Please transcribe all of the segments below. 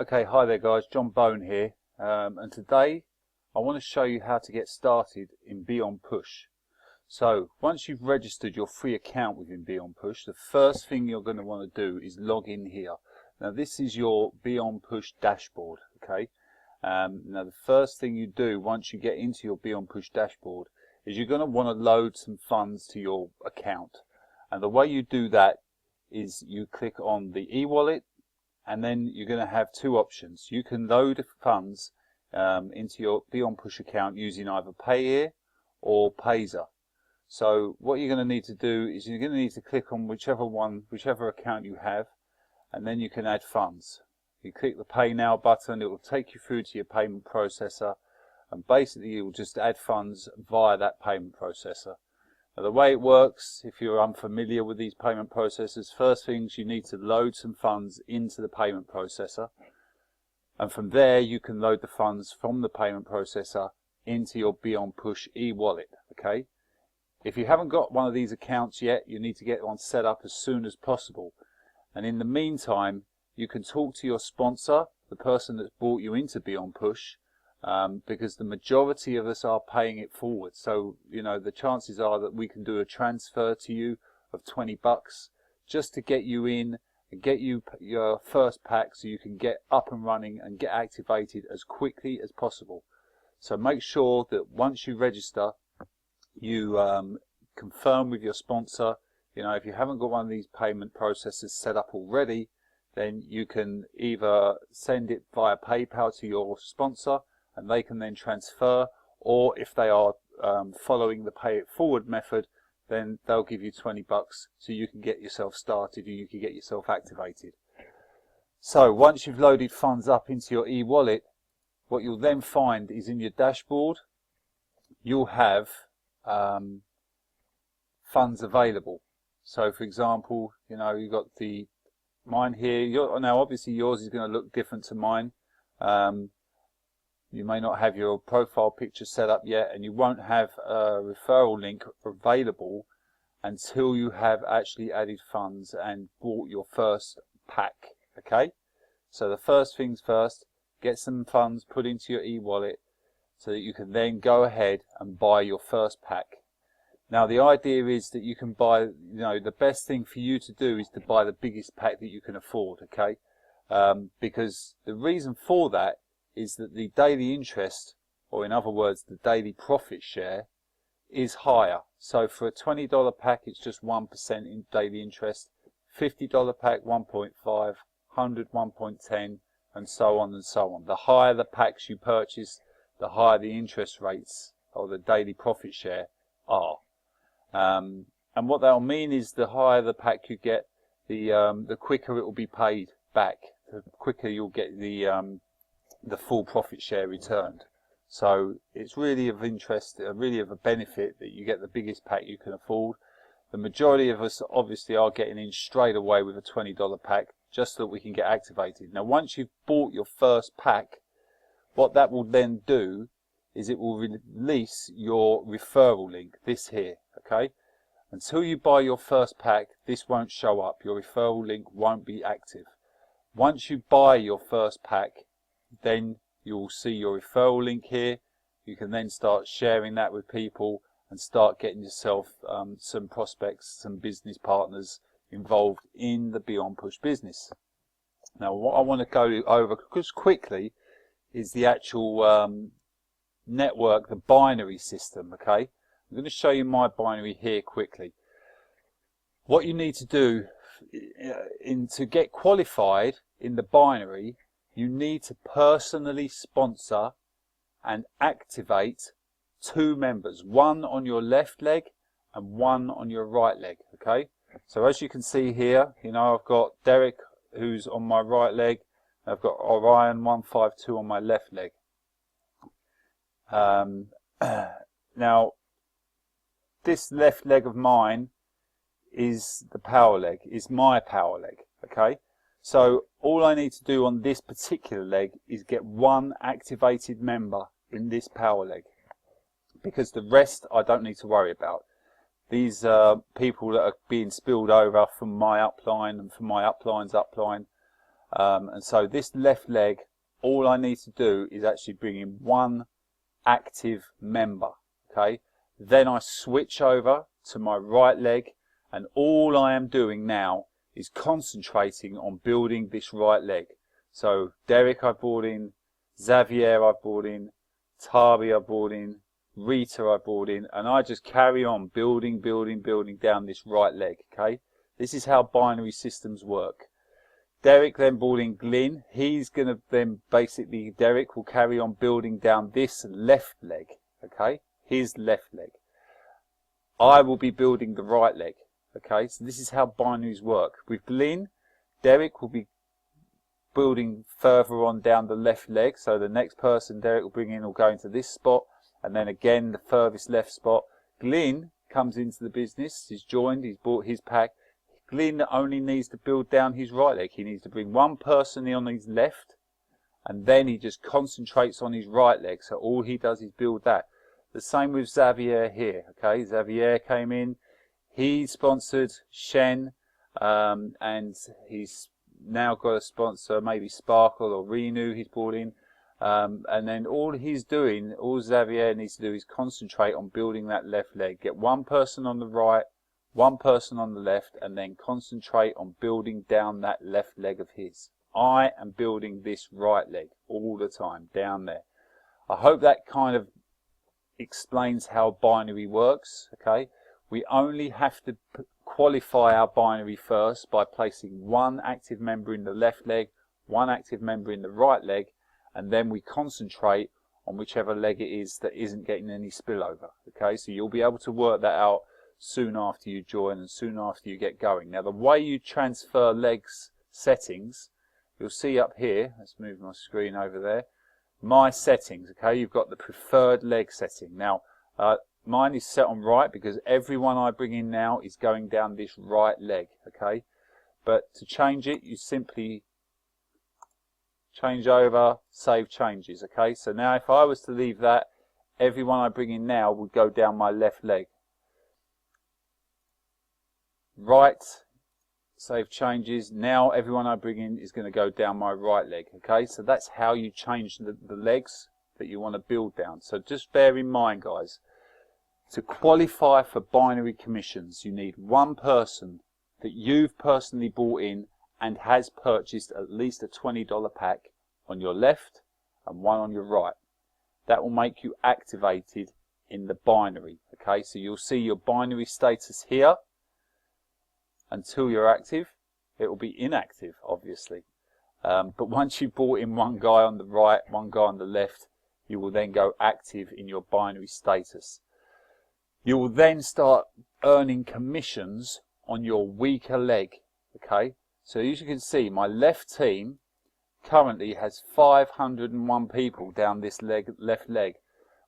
Okay, hi there guys, John Bone here, and today I want to show you how to get started in BeonPush. So once you've registered your free account within BeonPush, the first thing you're going to want to do is log in here. Now this is your BeonPush dashboard, okay? Now the first thing you do once you get into your BeonPush dashboard is you're going to want to load some funds to your account. And the way you do that is you click on the e-wallet, and then you're going to have two options. You can load funds into your BeonPush account using either Payeer or Payzer. So what you're going to need to do is you're going to need to click on whichever account you have, and then you can add funds. You click the Pay Now button, it will take you through to your payment processor, and basically you'll just add funds via that payment processor. Now the way it works, if you're unfamiliar with these payment processors, first things you need to load some funds into the payment processor, and from there you can load the funds from the payment processor into your BeonPush e-wallet. Okay, if you haven't got one of these accounts yet, you need to get one set up as soon as possible, and in the meantime you can talk to your sponsor, the person that's brought you into BeonPush, because the majority of us are paying it forward. So, you know, the chances are that we can do a transfer to you of 20 bucks just to get you in and get you your first pack so you can get up and running and get activated as quickly as possible. So make sure that once you register, you confirm with your sponsor. You know, if you haven't got one of these payment processors set up already, then you can either send it via PayPal to your sponsor and they can then transfer, or if they are following the pay it forward method, then they'll give you 20 bucks so you can get yourself started and you can get yourself activated. So once you've loaded funds up into your e-wallet, what you'll then find is in your dashboard you'll have funds available. So for example, you know, you've got mine here. Now obviously yours is going to look different to mine. You may not have your profile picture set up yet, and you won't have a referral link available until you have actually added funds and bought your first pack. Okay, so the first things first, get some funds put into your e-wallet so that you can then go ahead and buy your first pack. Now the idea is that you can buy, you know, the best thing for you to do is to buy the biggest pack that you can afford, okay? Because the reason for that is that the daily interest, or in other words the daily profit share, is higher. So for a $20 pack it's just 1% in daily interest, $50 pack 1.5, 100 1.10, and so on and so on. The higher the packs you purchase, the higher the interest rates or the daily profit share are. And what that'll mean is the higher the pack you get, the quicker it will be paid back, the quicker you'll get the full profit share returned. So it's really of interest, really of a benefit that you get the biggest pack you can afford. The majority of us obviously are getting in straight away with a $20 pack just so that we can get activated. Now once you've bought your first pack, what that will then do is it will release your referral link, this here, okay? Until you buy your first pack, this won't show up. Your referral link won't be active. Once you buy your first pack, then you'll see your referral link here. You can then start sharing that with people and start getting yourself some prospects, some business partners involved in the BeonPush business. Now what I want to go over just quickly is the actual network, the binary system, okay? I'm going to show you my binary here quickly. What you need to do to get qualified in the binary, you need to personally sponsor and activate 2 members, one on your left leg and one on your right leg, okay? So as you can see here, you know, I've got Derek who's on my right leg, and I've got Orion 152 on my left leg. Now this left leg of mine is the power leg, is my power leg, okay? So all I need to do on this particular leg is get one activated member in this power leg, because the rest I don't need to worry about. These people that are being spilled over from my upline and from my upline's upline, And so this left leg, all I need to do is actually bring in one active member, okay? Then I switch over to my right leg, and all I am doing now is concentrating on building this right leg. So Derek I've brought in, Xavier I've brought in, Tabi I've brought in, Rita I've brought in, and I just carry on building down this right leg, okay? This is how binary systems work. Derek then brought in Glyn. He's going to then basically, Derek will carry on building down this left leg, okay? His left leg. I will be building the right leg, okay? So this is how binaries work. With Glyn, Derek will be building further on down the left leg. So the next person Derek will bring in will go into this spot, and then again the furthest left spot. Glyn comes into the business. He's joined. He's bought his pack. Glyn only needs to build down his right leg. He needs to bring one person in on his left, and then he just concentrates on his right leg. So all he does is build that. The same with Xavier here. Okay, Xavier came in. He sponsored Shen, and he's now got a sponsor, maybe Sparkle or Renew he's brought in. And then all he's doing, all Xavier needs to do is concentrate on building that left leg. Get one person on the right, one person on the left, and then concentrate on building down that left leg of his. I am building this right leg all the time down there. I hope that kind of explains how binary works, okay? We only have to qualify our binary first by placing one active member in the left leg, one active member in the right leg, and then we concentrate on whichever leg it is that isn't getting any spillover, okay? So you'll be able to work that out soon after you join and soon after you get going. Now the way you transfer legs settings, you'll see up here, let's move my screen over there, my settings, okay? You've got the preferred leg setting. Now mine is set on right because everyone I bring in now is going down this right leg, okay? But to change it, you simply change over, save changes, okay? So now if I was to leave that, everyone I bring in now would go down my left leg. Right, save changes. Now everyone I bring in is going to go down my right leg, okay? So that's how you change the legs that you want to build down. So just bear in mind, guys, to qualify for binary commissions, you need one person that you've personally bought in and has purchased at least a $20 pack on your left and one on your right. That will make you activated in the binary, okay? So you'll see your binary status here. Until you're active, it will be inactive, obviously. But once you've bought in one guy on the right, one guy on the left, you will then go active in your binary status. You will then start earning commissions on your weaker leg, okay? So as you can see, my left team currently has 501 people down this left leg,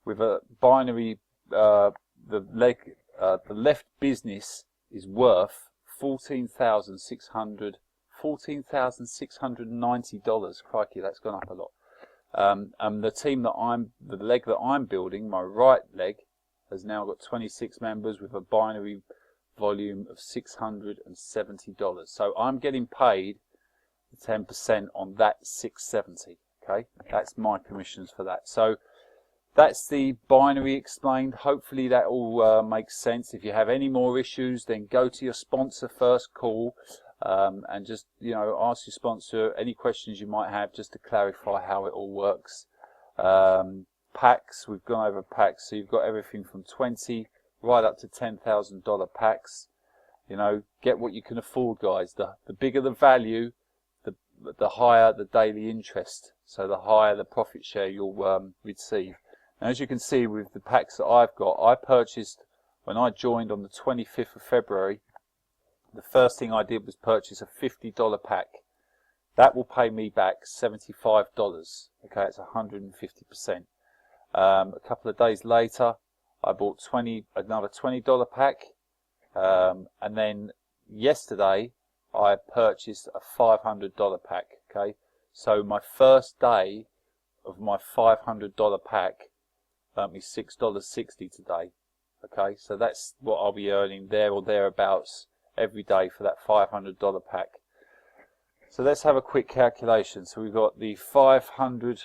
with a binary, the left business is worth $14,690. Crikey, that's gone up a lot. The team that the leg that I'm building, my right leg, has now got 26 members with a binary volume of $670. So I'm getting paid 10% on that 670. Okay, that's my commissions for that. So that's the binary explained. Hopefully that all makes sense. If you have any more issues, then go to your sponsor first, call, and just, you know, ask your sponsor any questions you might have just to clarify how it all works. Packs, we've gone over packs, so you've got everything from 20 right up to $10,000 packs. You know, get what you can afford, guys. The bigger the value, the higher the daily interest, so the higher the profit share you'll receive. And as you can see with the packs that I've got, I purchased, when I joined on the 25th of February, the first thing I did was purchase a $50 pack. That will pay me back $75. Okay, it's 150%. A couple of days later, I bought another $20 pack, and then yesterday I purchased a $500 pack. Okay, so my first day of my $500 pack earned me $6.60 today. Okay, so that's what I'll be earning there or thereabouts every day for that $500 pack. So let's have a quick calculation. So we've got the 500,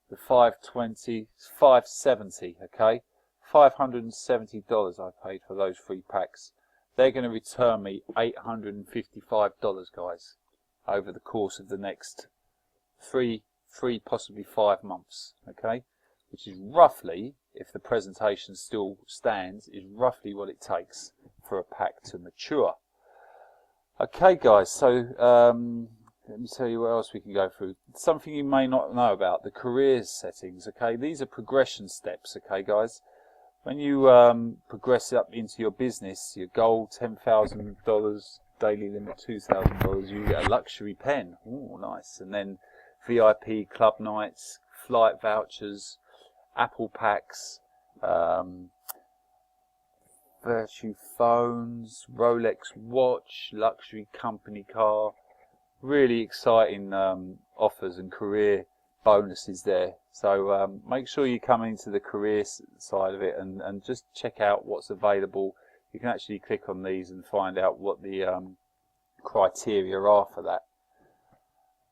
the 520, 570, okay? $570 I paid for those 3 packs. They're going to return me $855, guys, over the course of the next three, possibly 5 months, okay? Which is roughly, if the presentation still stands, is roughly what it takes for a pack to mature. Okay, guys, so let me tell you what else we can go through. Something you may not know about, the careers settings, okay? These are progression steps, okay, guys? When you progress up into your business, your goal, $10,000, daily limit, $2,000, you get a luxury pen. Ooh, nice. And then VIP club nights, flight vouchers, Apple packs, Virtue phones, Rolex watch, luxury company car. Really exciting offers and career bonuses there. So make sure you come into the career side of it and just check out what's available. You can actually click on these and find out what the criteria are for that.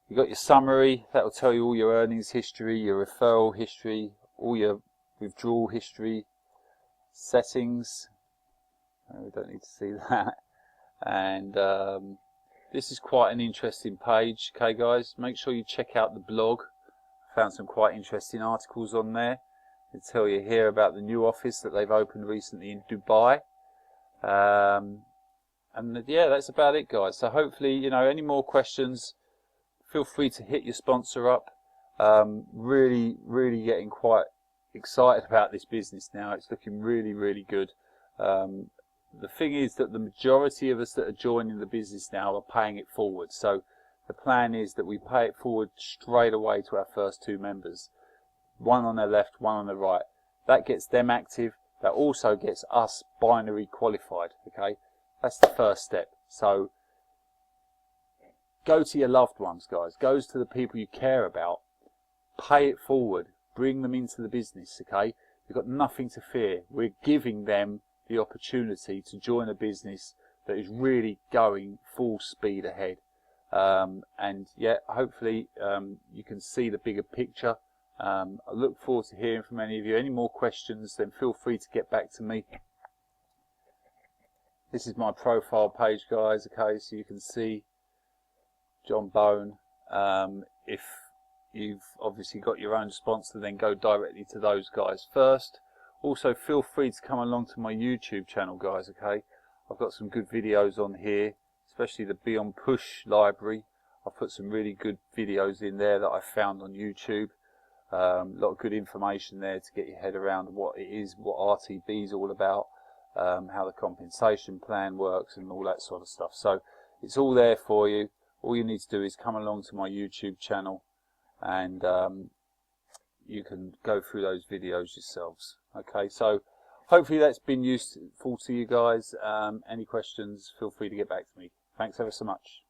You've got your summary, that will tell you all your earnings history, your referral history, all your withdrawal history, settings. We don't need to see that. And this is quite an interesting page, okay, guys? Make sure you check out the blog. Found some quite interesting articles on there. They tell you here about the new office that they've opened recently in Dubai. And yeah, that's about it, guys. So hopefully, you know, any more questions, feel free to hit your sponsor up. Really getting quite excited about this business now. It's looking really good. The thing is that the majority of us that are joining the business now are paying it forward. So the plan is that we pay it forward straight away to our first 2 members. One on the left, one on the right. That gets them active. That also gets us binary qualified, okay? That's the first step. So go to your loved ones, guys. Go to the people you care about. Pay it forward. Bring them into the business, okay? You've got nothing to fear. We're giving them the opportunity to join a business that is really going full speed ahead. And yeah, hopefully you can see the bigger picture. I look forward to hearing from any of you. Any more questions, then feel free to get back to me. This is my profile page, guys, okay, so you can see John Bone. If you've obviously got your own sponsor, then go directly to those guys first. Also, feel free to come along to my YouTube channel, guys, okay? I've got some good videos on here, especially the BeonPush library. I've put some really good videos in there that I found on YouTube. A lot of good information there to get your head around what it is, what RTB is all about, how the compensation plan works and all that sort of stuff. So it's all there for you. All you need to do is come along to my YouTube channel and you can go through those videos yourselves. Okay, so hopefully that's been useful to you guys. Any questions, feel free to get back to me. Thanks ever so much.